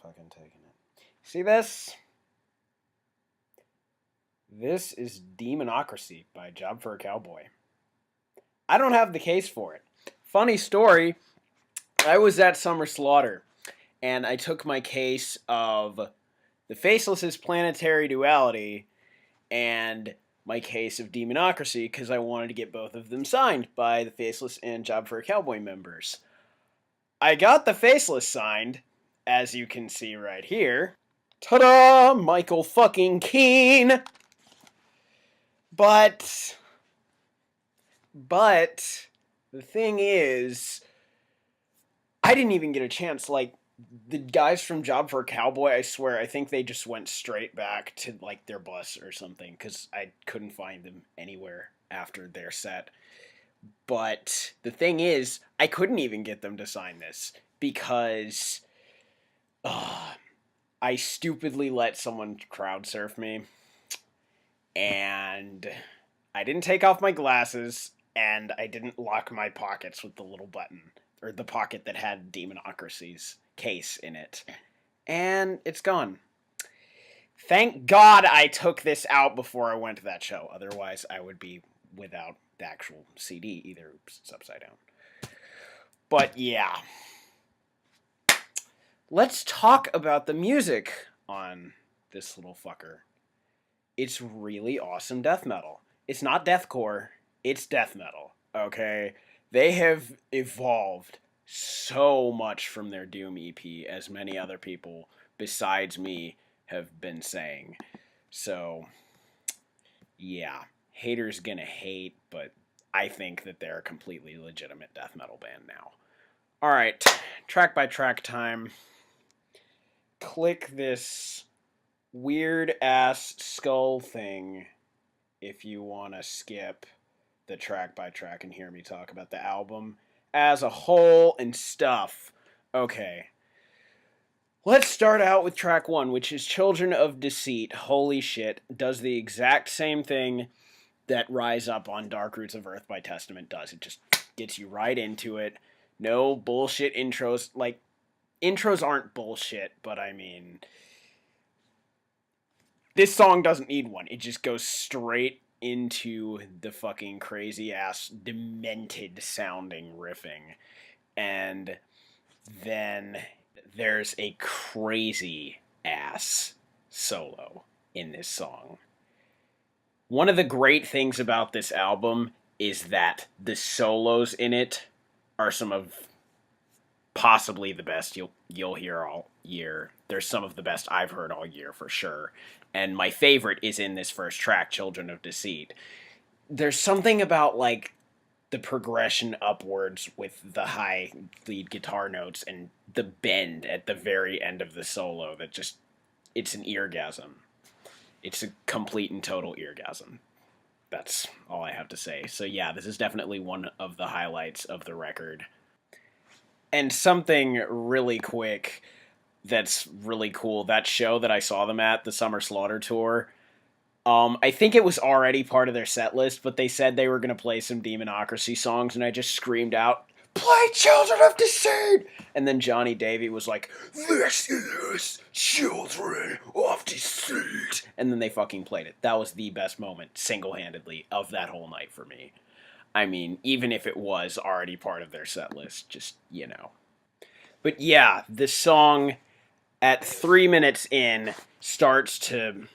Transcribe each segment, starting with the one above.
fucking taking it. See this? This is Demonocracy by Job for a Cowboy. I don't have the case for it. Funny story, I was at Summer Slaughter, and I took my case of The Faceless's Planetary Duality and my case of Demonocracy because I wanted to get both of them signed by The Faceless and Job for a Cowboy members. I got The Faceless signed, as you can see right here. Ta-da! Michael fucking Keane! But the thing is, I didn't even get a chance. Like, the guys from Job for a Cowboy, I swear, I think they just went straight back to, like, their bus or something, because I couldn't find them anywhere after their set. But the thing is, I couldn't even get them to sign this, because I stupidly let someone crowd surf me, and I didn't take off my glasses, and I didn't lock my pockets with the little button, or the pocket that had Demonocracy's case in it. And it's gone. Thank God I took this out before I went to that show. Otherwise, I would be without the actual CD. Either it's upside down. But yeah. Let's talk about the music on this little fucker. It's really awesome death metal. It's not deathcore, it's death metal, okay? They have evolved so much from their Doom EP, as many other people besides me have been saying. So, yeah, haters gonna hate, but I think that they're a completely legitimate death metal band now. Alright, track by track time. Click this weird ass skull thing if you want to skip the track by track and hear me talk about the album as a whole and stuff. Okay. Let's start out with track 1, which is Children of Deceit. Holy shit. Does the exact same thing that Rise Up on Dark Roots of Earth by Testament does. It just gets you right into it. No bullshit intros. Like, intros aren't bullshit, but I mean, this song doesn't need one. It just goes straight into the fucking crazy-ass, demented sounding riffing. And then there's a crazy-ass solo in this song. One of the great things about this album is that the solos in it are some of possibly the best you'll hear all year. There's some of the best I've heard all year for sure. And my favorite is in this first track, Children of Deceit. There's something about, like, the progression upwards with the high lead guitar notes and the bend at the very end of the solo that just, it's an eargasm. It's a complete and total eargasm. That's all I have to say. So yeah, this is definitely one of the highlights of the record. And something really quick that's really cool, that show that I saw them at, the Summer Slaughter tour, I think it was already part of their set list, but they said they were going to play some Demonocracy songs, and I just screamed out, "Play Children of Deceit!" And then Johnny Davey was like, "This is Children of Deceit!" And then they fucking played it. That was the best moment, single-handedly, of that whole night for me. I mean, even if it was already part of their set list, just, you know. But yeah, the song, at 3 minutes in, starts to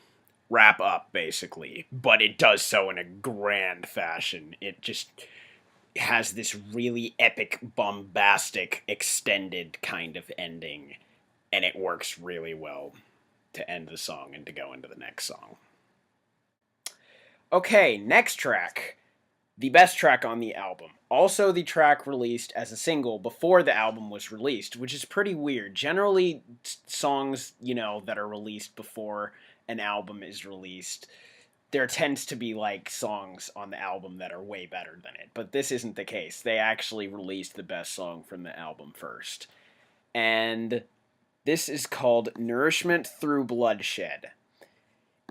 wrap up, basically. But it does so in a grand fashion. It just has this really epic, bombastic, extended kind of ending. And it works really well to end the song and to go into the next song. Okay, next track. The best track on the album. Also the track released as a single before the album was released, which is pretty weird. Generally, songs, you know, that are released before an album is released, there tends to be, like, songs on the album that are way better than it. But this isn't the case. They actually released the best song from the album first. And this is called Nourishment Through Bloodshed.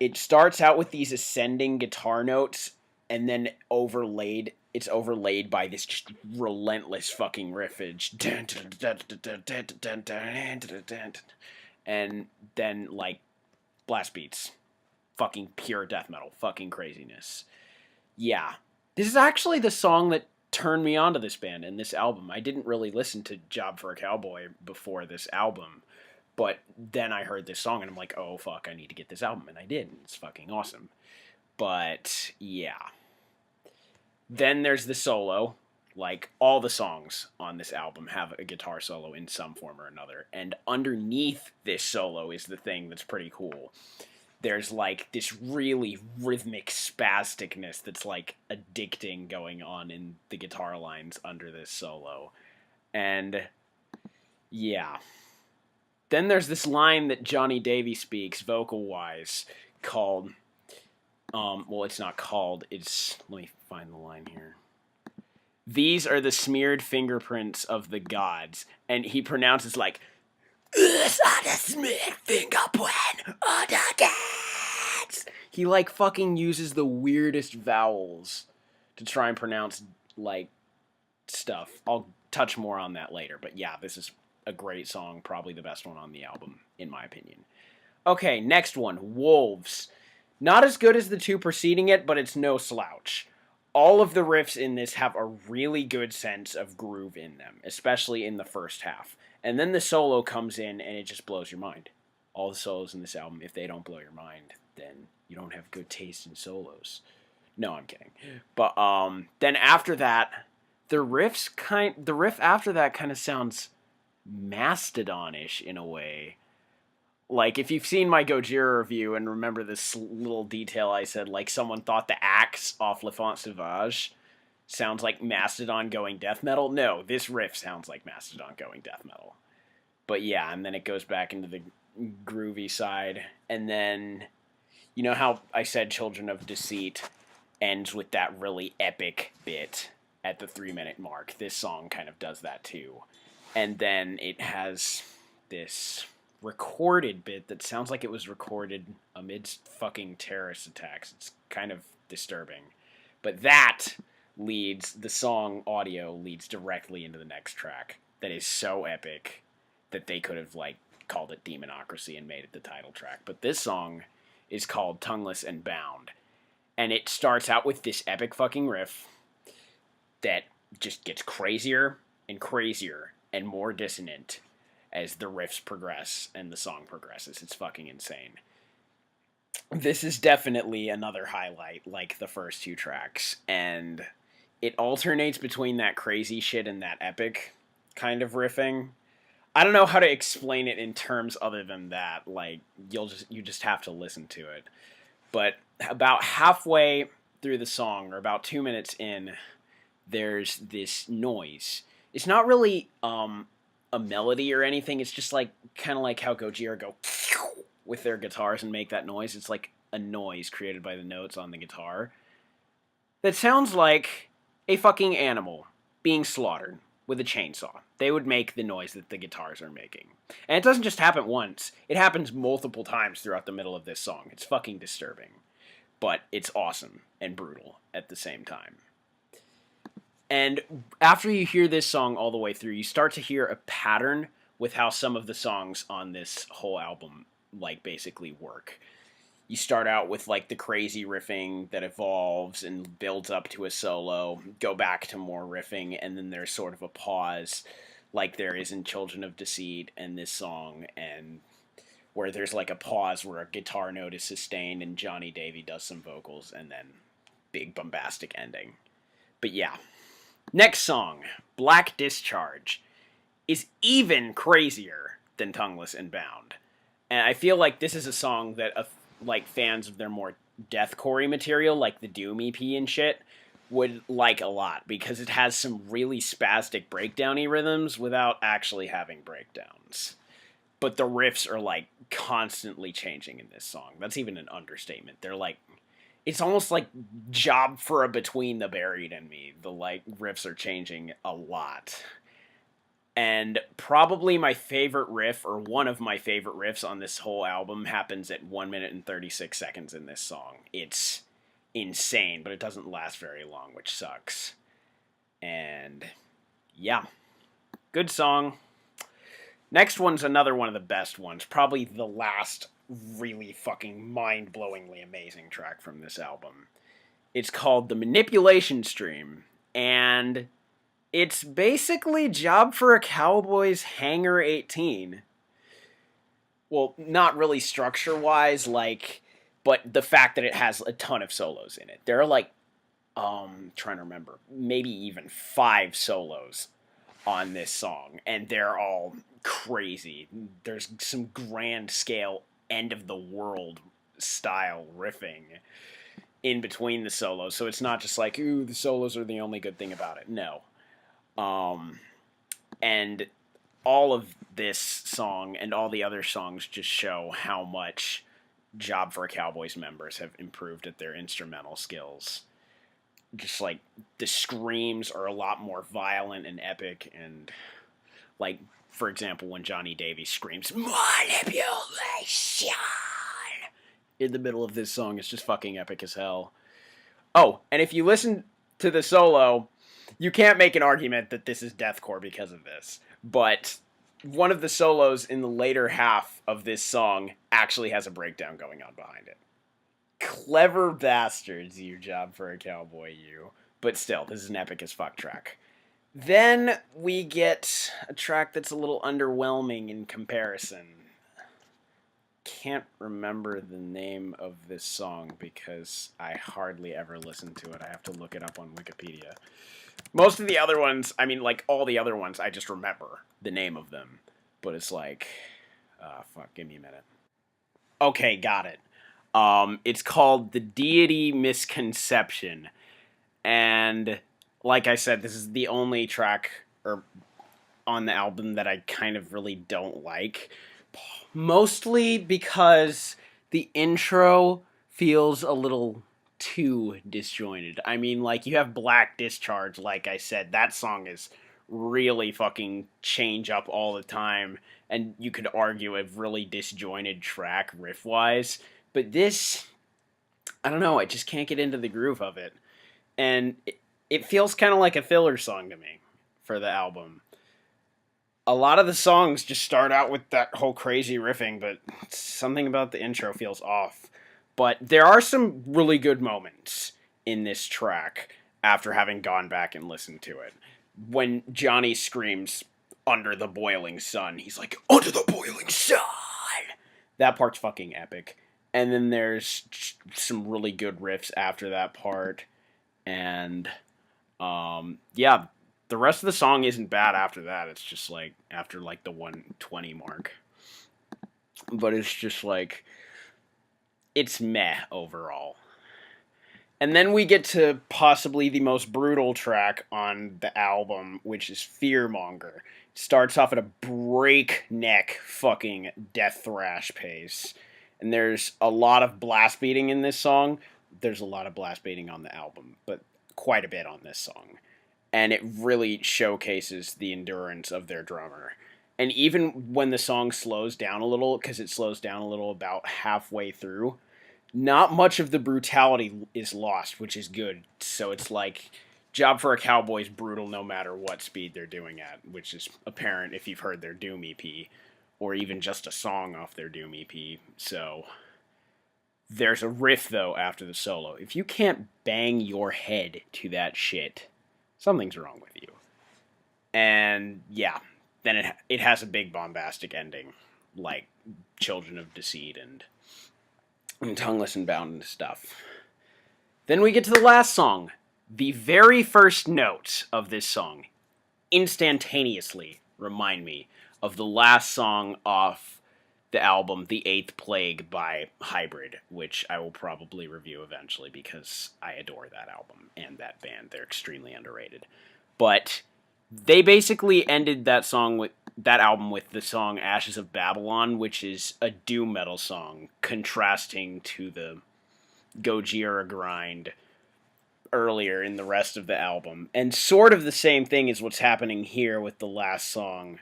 It starts out with these ascending guitar notes, and then it's overlaid by this just relentless fucking riffage. And then, like, blast beats. Fucking pure death metal. Fucking craziness. Yeah. This is actually the song that turned me on to this band and this album. I didn't really listen to Job for a Cowboy before this album, but then I heard this song and I'm like, oh fuck, I need to get this album, and I did. It's fucking awesome. But yeah. Then there's the solo. Like, all the songs on this album have a guitar solo in some form or another, and underneath this solo is the thing that's pretty cool. There's, like, this really rhythmic spasticness that's, like, addicting going on in the guitar lines under this solo. And, yeah. Then there's this line that Johnny Davy speaks, vocal-wise, called... well, it's not called, it's... Let me find the line here. These are the smeared fingerprints of the gods. And he pronounces, like... These are the smeared fingerprint of the gods. He, like, fucking uses the weirdest vowels to try and pronounce, like, stuff. I'll touch more on that later. But yeah, this is a great song. Probably the best one on the album, in my opinion. Okay, next one. Wolves. Not as good as the two preceding it, but it's no slouch. All of the riffs in this have a really good sense of groove in them, especially in the first half. And then the solo comes in and it just blows your mind. All the solos in this album, if they don't blow your mind, then you don't have good taste in solos. No, I'm kidding. But then after that, the riff after that kind of sounds Mastodon-ish in a way. Like, if you've seen my Gojira review and remember this little detail I said, like, someone thought the axe off Le Font Sauvage sounds like Mastodon going death metal. No, this riff sounds like Mastodon going death metal. But yeah, and then it goes back into the groovy side. And then, you know how I said Children of Deceit ends with that really epic bit at the 3-minute mark? This song kind of does that too. And then it has this recorded bit that sounds like it was recorded amidst fucking terrorist attacks. It's kind of disturbing. But that the song audio leads directly into the next track that is so epic that they could have, like, called it Demonocracy and made it the title track. But this song is called Tongueless and Bound. And it starts out with this epic fucking riff that just gets crazier and crazier and more dissonant as the riffs progress and the song progresses. It's fucking insane. This is definitely another highlight, like the first two tracks, and it alternates between that crazy shit and that epic kind of riffing. I don't know how to explain it in terms other than that. Like, you just have to listen to it. But about halfway through the song, or about 2 minutes in, there's this noise. It's not really a melody or anything. It's just like kind of like how Gojira go with their guitars and make that noise. It's like a noise created by the notes on the guitar that sounds like a fucking animal being slaughtered with a chainsaw. They would make the noise that the guitars are making. And it doesn't just happen once. It happens multiple times throughout the middle of this song. It's fucking disturbing. But it's awesome and brutal at the same time. And after you hear this song all the way through, you start to hear a pattern with how some of the songs on this whole album, like, basically work. You start out with, like, the crazy riffing that evolves and builds up to a solo, go back to more riffing, and then there's sort of a pause, like there is in Children of Deceit and this song, and where there's, like, a pause where a guitar note is sustained and Johnny Davy does some vocals, and then big bombastic ending. But yeah. Next song, Black Discharge, is even crazier than Tongueless and Bound. And I feel like this is a song that, like, fans of their more deathcore material, like the Doom EP and shit, would like a lot, because it has some really spastic breakdown-y rhythms without actually having breakdowns. But the riffs are, like, constantly changing in this song. That's even an understatement. They're, like, it's almost like Job for a Between the Buried and Me. The, like, riffs are changing a lot. And probably my favorite riff, or one of my favorite riffs on this whole album, happens at 1 minute and 36 seconds in this song. It's insane, but it doesn't last very long, which sucks. And yeah, good song. Next one's another one of the best ones. Probably the last really fucking mind-blowingly amazing track from this album. It's called The Manipulation Stream, and it's basically Job for a Cowboy's Hangar 18. Well, not really structure-wise, like, but the fact that it has a ton of solos in it. There are like, trying to remember, maybe even 5 solos on this song, and they're all crazy. There's some grand scale end of the world style riffing in between the solos, so it's not just like, ooh, the solos are the only good thing about it. No. And all of this song and all the other songs just show how much Job for a Cowboy's members have improved at their instrumental skills. Just like the screams are a lot more violent and epic, and like, for example, when Johnny Davies screams manipulation in the middle of this song, it's just fucking epic as hell. Oh, and if you listen to the solo, you can't make an argument that this is deathcore because of this, but one of the solos in the later half of this song actually has a breakdown going on behind it. Clever bastards, you Job for a Cowboy, you. But still, this is an epic as fuck track. Then we get a track that's a little underwhelming in comparison. Can't remember the name of this song because I hardly ever listen to it. I have to look it up on Wikipedia. Most of the other ones, I mean, like, all the other ones, I just remember the name of them. But it's like, fuck, give me a minute. Okay, got it. It's called The Deity Misconception. And like I said, this is the only track on the album that I kind of really don't like. Mostly because the intro feels a little too disjointed. I mean, like, you have Black Discharge, like I said. That song is really fucking change up all the time. And you could argue a really disjointed track riff-wise. But this, I don't know, I just can't get into the groove of it. And it feels kind of like a filler song to me for the album. A lot of the songs just start out with that whole crazy riffing, but something about the intro feels off. But there are some really good moments in this track after having gone back and listened to it. When Johnny screams, "Under the boiling sun," he's like, "Under the boiling sun!" That part's fucking epic. And then there's some really good riffs after that part. And, yeah, the rest of the song isn't bad after that. It's just, like, after, like, the 120 mark. But it's just, like, it's meh overall. And then we get to possibly the most brutal track on the album, which is Fearmonger. It starts off at a breakneck fucking death thrash pace. And there's a lot of blast beating in this song. There's a lot of blast beating on the album, but quite a bit on this song. And it really showcases the endurance of their drummer. And even when the song slows down a little, because it slows down a little about halfway through, not much of the brutality is lost, which is good. So it's like, Job for a Cowboy's brutal no matter what speed they're doing at, which is apparent if you've heard their Doom EP, or even just a song off their Doom EP. So there's a riff, though, after the solo. If you can't bang your head to that shit, something's wrong with you. And, yeah, then it has a big bombastic ending, like Children of Deceit and Tongueless and Bound and stuff. Then we get to the last song. The very first notes of this song instantaneously remind me of the last song off the album, The Eighth Plague by Hybrid, which I will probably review eventually because I adore that album and that band. They're extremely underrated. But they basically ended that album with the song Ashes of Babylon, which is a doom metal song contrasting to the Gojira grind earlier in the rest of the album. And sort of the same thing is what's happening here with the last song,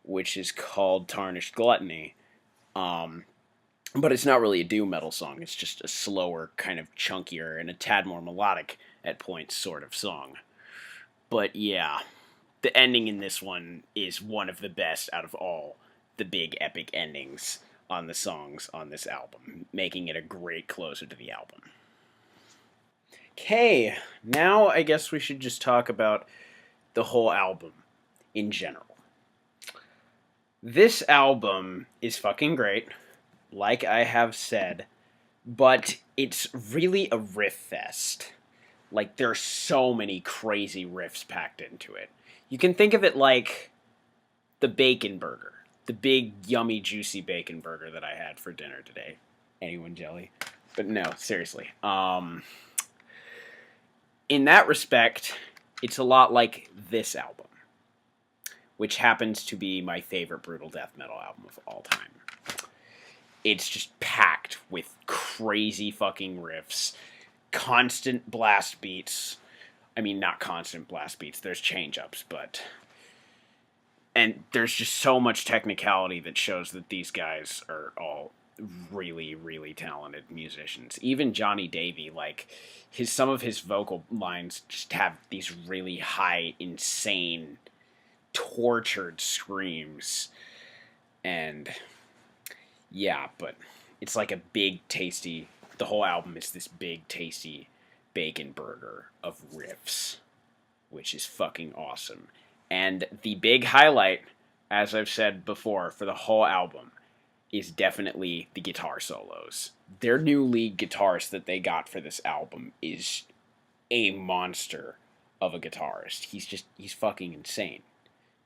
which is called Tarnished Gluttony. But it's not really a doom metal song. It's just a slower, kind of chunkier, and a tad more melodic at points sort of song. But yeah, the ending in this one is one of the best out of all the big epic endings on the songs on this album, making it a great closer to the album. Okay, now I guess we should just talk about the whole album in general. This album is fucking great, like I have said, but it's really a riff fest. Like, there's so many crazy riffs packed into it. You can think of it like the bacon burger. The big, yummy, juicy bacon burger that I had for dinner today. Anyone jelly? But no, seriously. In that respect, it's a lot like this album, which happens to be my favorite brutal death metal album of all time. It's just packed with crazy fucking riffs, constant blast beats. I mean, not constant blast beats, there's change-ups, but... And there's just so much technicality that shows that these guys are all really, really talented musicians. Even Johnny Davey, like, some of his vocal lines just have these really high, insane, tortured screams. And, yeah, but it's like a big, tasty... The whole album is this big, tasty bacon burger of riffs, which is fucking awesome. And the big highlight, as I've said before, for the whole album is definitely the guitar solos. Their new lead guitarist that they got for this album is a monster of a guitarist. He's fucking insane.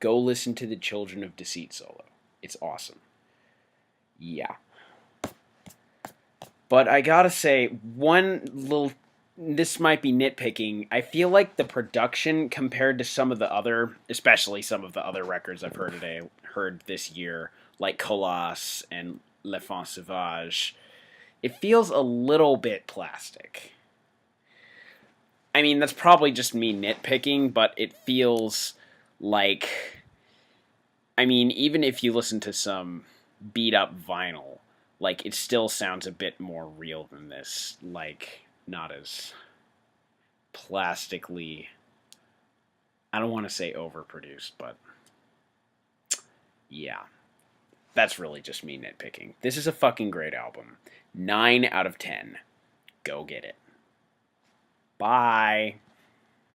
Go listen to the Children of Deceit solo. It's awesome. Yeah. But I gotta say, this might be nitpicking. I feel like the production compared to some of the other, especially some of the other records I've heard this year, like Colas and Le Fond Sauvage, it feels a little bit plastic. I mean, that's probably just me nitpicking, but it feels like... I mean, even if you listen to some beat-up vinyl, like, it still sounds a bit more real than this. Like, not as plastically... I don't want to say overproduced, but... Yeah. That's really just me nitpicking. This is a fucking great album. 9 out of 10. Go get it. Bye.